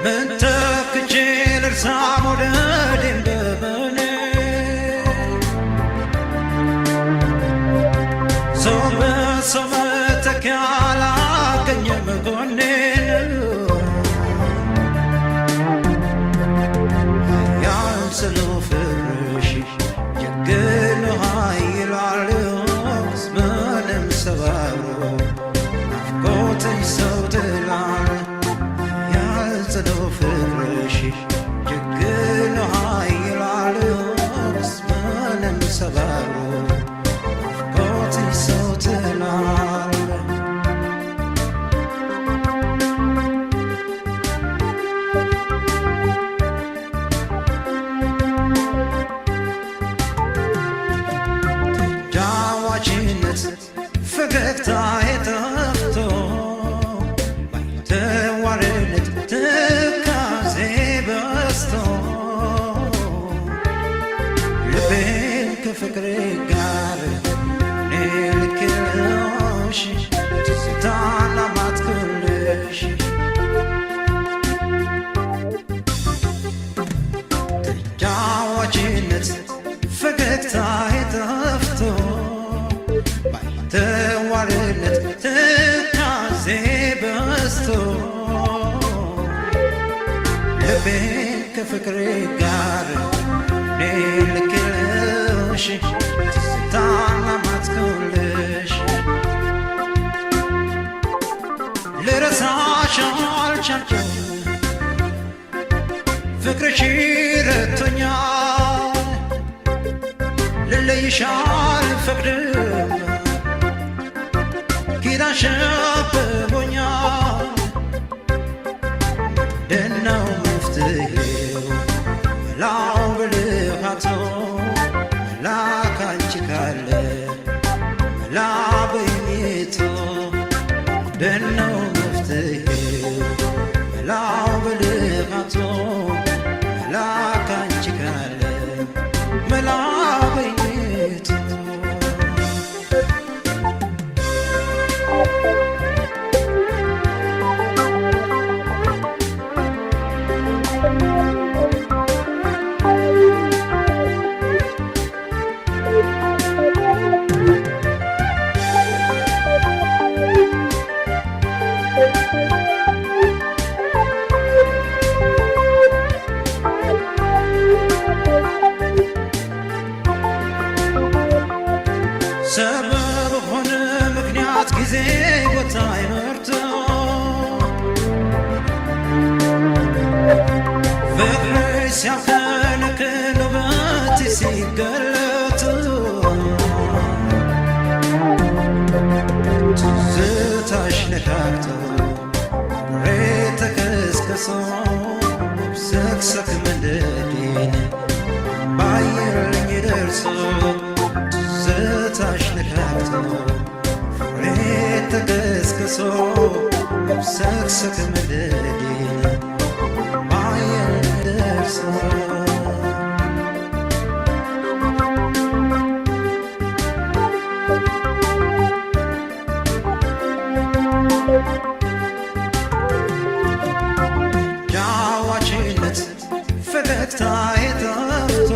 ምን ተክቼ ልርሳ መውደዴን በበኔ ሰው በሰው መተኪያ አላገኘም ጎኔን ያንስነው ፍቅርሽ የግል ኃይሏል ምንም ሰባብሮ ናፍቆትሽ ሰው ትላል ያንስነው ፍቅርሽ የግል ኃይሏል ምንም ሰባብሮ ናፍቆትሽ ሰው ትላል ፈገግታ የጠፍቶ ባይተዋርነት ትካዜ በስቶ ልቤን ከፍቅሬ ጋር እኔ ልክልሽ ትዝታን አማትክልሽ ተጫዋችነት ፈገግታ የጠፍቶ ተዋርነት ትካዜ በስቶ ልቤን ከፍቅሬ ጋር እኔ ልክልሽ ትዝታን አማትክልሽ ልረሳሽ አልቻልኩም ፍቅርሽ ረድቶኛል ልለይሽ አልፈቅድም ኪዳንሽ አብቦኛል ደናው መፍትሄው መላው ብልሃቶ መላ ካንቺ ካለ መላ በኝቶ ደናው መፍትሄው መላው ብልሃቶ መላ ካንቺ ካለ መላ በኝቶ ሰበብ ሆነ ምክንያት ጊዜ ቦታ አይመርተው ፍቅርሽ ሲያፈነቅል ውበትሽ ሲገለጥ ትዝታሽ ነካክቶ ፍቅሬ ተከስክሶ ሰክሰክ መንደዴን ባየልኝ ደርሶ ትዝታሽ ነካክቶ ፍቅሬ ተከስክሶ ሰክሰክ መንደዴን ባየልኝ ደርሶ ጫዋችነት ፈገግታ የጠፍቶ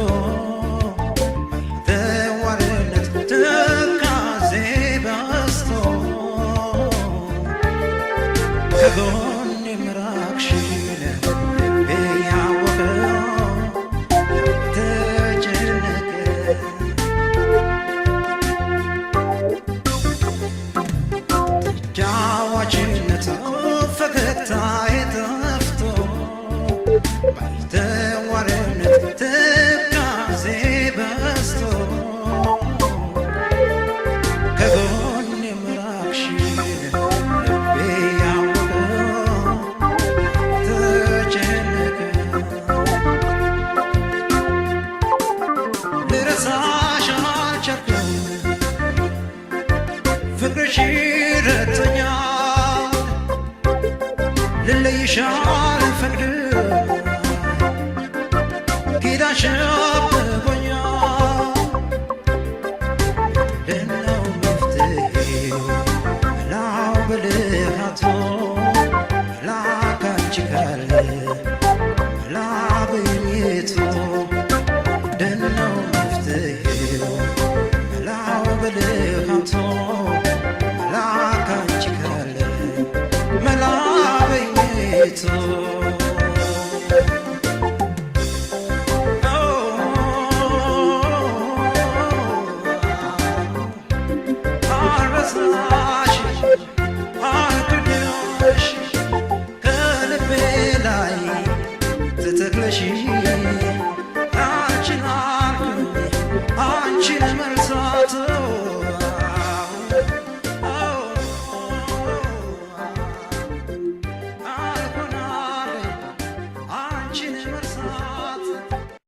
ተዋርነት ትካዜ በስቶ ከጎን የምራቅሽን እያወቀው ተጨነቀ ጫዋችነት ፈገግታ የጠፍቶ ባይተዋርነት ትካዜ በስቶ ከጎን የምራቅሽን ልቤ ያወቀው ተጨነቀ ልረሳሽ አልቻልኩም ፍቅርሽ ረድቶኛል ልለይሽ አልፈቅድም ኪዳንሽ አብቦኛል ደናው መፍትሄው መላው ብልሃቶ መላ ካንቺ ካለ ቤቱ አረሳሽ አልክድሽ ከልቤ ላይ ትተክለሽ አንቺን አልኩኝ አንቺን መርሳት አልሆናል አንቺን መርሳት